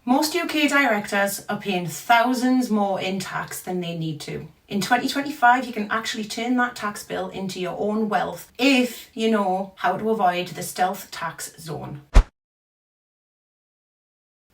Most UK directors are paying thousands more in tax than they need to. In 2025, you can actually turn that tax bill into your own wealth if you know how to avoid the stealth tax zone.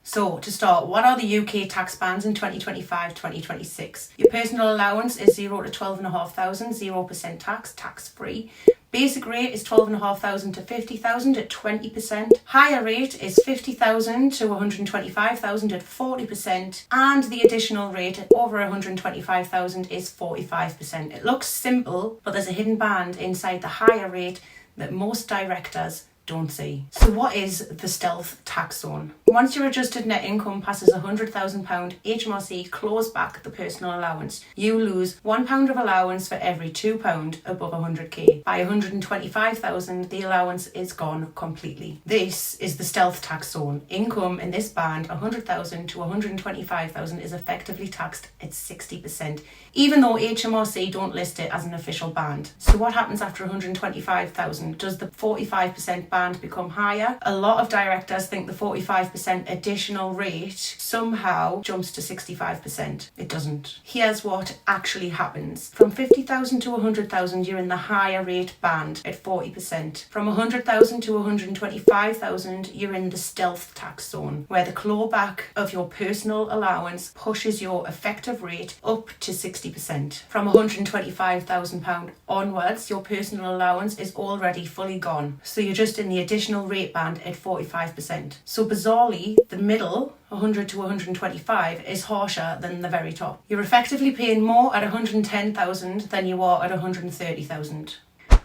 So, to start, what are the UK tax bands in 2025-2026? Your personal allowance is 0 to 12,500, 0% tax, tax-free. Basic rate is 12,500 to 50,000 at 20%. Higher rate is 50,000 to 125,000 at 40%. And the additional rate at over 125,000 is 45%. It looks simple, but there's a hidden band inside the higher rate that most directors don't see. So what is the stealth tax zone? Once your adjusted net income passes £100,000, HMRC claws back the personal allowance. You lose £1 of allowance for every £2 above 100k. By 125,000, the allowance is gone completely. This is the stealth tax zone. Income in this band, 100,000 to 125,000, is effectively taxed at 60%, even though HMRC don't list it as an official band. So what happens after 125,000? Does the 45% band become higher? A lot of directors think the 45% additional rate somehow jumps to 65%. It doesn't. Here's what actually happens. From 50,000 to 100,000, you're in the higher rate band at 40%. From 100,000 to 125,000, you're in the stealth tax zone, where the clawback of your personal allowance pushes your effective rate up to 60%. From £125,000 onwards, your personal allowance is already fully gone. So you're just in the additional rate band at 45%. So bizarrely, the middle, 100 to 125, is harsher than the very top. You're effectively paying more at 110,000 than you are at 130,000.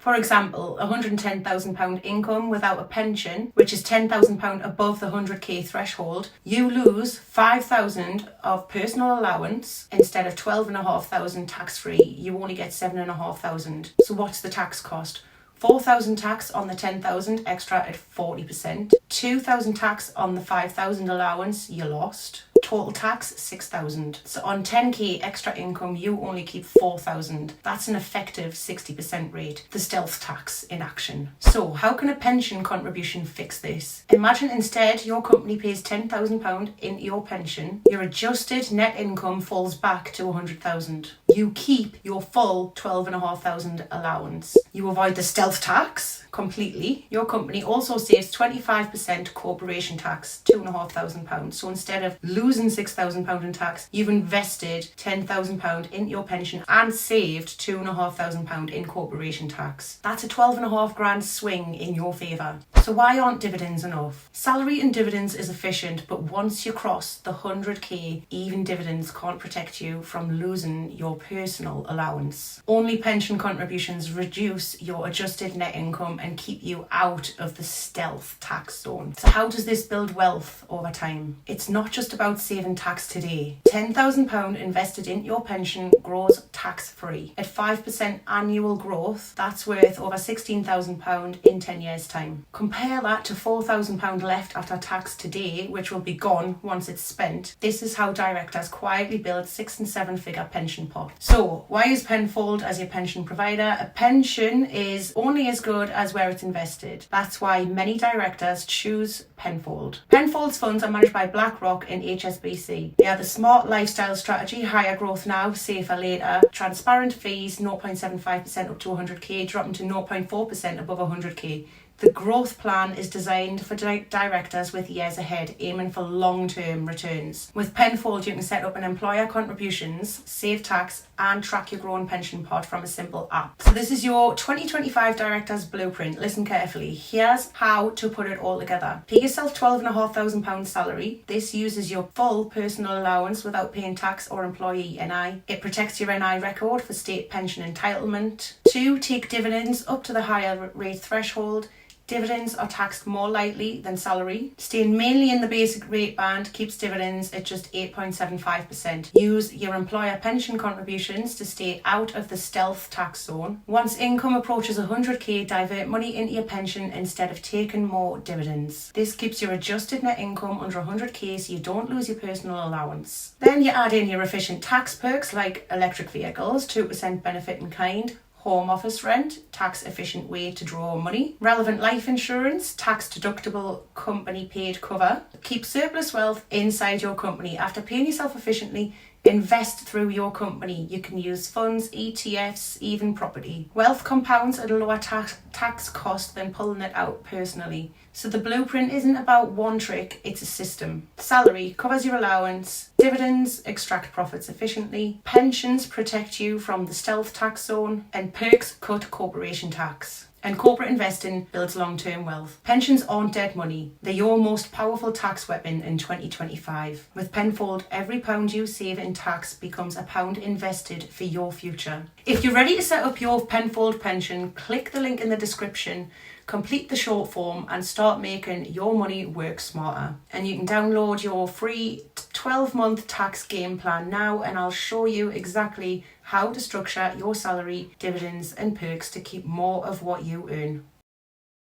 For example, £110,000 income without a pension, which is £10,000 above the 100k threshold, you lose £5,000 of personal allowance instead of £12,500 tax-free. You only get £7,500. So what's the tax cost? £4,000 tax on the £10,000 extra at 40%. £2,000 tax on the £5,000 allowance you lost. Total tax, £6,000. So on 10k extra income, you only keep £4,000. That's an effective 60% rate. The stealth tax in action. So how can a pension contribution fix this? Imagine instead your company pays £10,000 into your pension. Your adjusted net income falls back to £100,000. You keep your full £12,500 allowance. You avoid the stealth tax completely. Your company also saves 25% corporation tax, £2,500. So instead of losing £6,000 in tax, you've invested £10,000 into your pension and saved £2,500 in corporation tax. That's a 12.5 grand swing in your favour. So why aren't dividends enough? Salary and dividends is efficient, but once you cross the 100k, even dividends can't protect you from losing your personal allowance. Only pension contributions reduce your adjusted net income and keep you out of the stealth tax zone. So how does this build wealth over time? It's not just about saving tax today. £10,000 invested in your pension grows tax-free. At 5% annual growth, that's worth over £16,000 in 10 years' time. Compare that to £4,000 left after tax today, which will be gone once it's spent. This is how directors quietly build 6- and 7-figure pension pots. So, why is Penfold as your pension provider? A pension is only as good as where it's invested. That's why many directors choose Penfold. Penfold's funds are managed by BlackRock and HSBC. They are the smart lifestyle strategy, higher growth now, safer later. Transparent fees, 0.75% up to 100k, dropping to 0.4% above 100k. The growth plan is designed for directors with years ahead, aiming for long-term returns. With Penfold, you can set up an employer contributions, save tax, and track your growing pension pot from a simple app. So this is your 2025 director's blueprint. Listen carefully. Here's how to put it all together. Pay yourself £12,500 salary. This uses your full personal allowance without paying tax or employee NI. It protects your NI record for state pension entitlement. 2, take dividends up to the higher rate threshold. Dividends are taxed more lightly than salary. Staying mainly in the basic rate band keeps dividends at just 8.75%. Use your employer pension contributions to stay out of the stealth tax zone. Once income approaches 100k, divert money into your pension instead of taking more dividends. This keeps your adjusted net income under 100k so you don't lose your personal allowance. Then you add in your efficient tax perks like electric vehicles, 2% benefit in kind, home office rent, tax efficient way to draw money. Relevant life insurance, tax deductible company paid cover. Keep surplus wealth inside your company. After paying yourself efficiently, invest through your company. You can use funds, ETFs, even property. Wealth compounds at a lower tax cost than pulling it out personally. So the blueprint isn't about one trick, it's a system. Salary covers your allowance. Dividends extract profits efficiently. Pensions protect you from the stealth tax zone. And perks cut corporation tax. And corporate investing builds long-term wealth. Pensions aren't dead money. They're your most powerful tax weapon in 2025. With Penfold, every pound you save in tax becomes a pound invested for your future. If you're ready to set up your Penfold pension, click the link in the description, complete the short form and start making your money work smarter. And you can download your free 12-month tax game plan now, and I'll show you exactly how to structure your salary, dividends and perks to keep more of what you earn.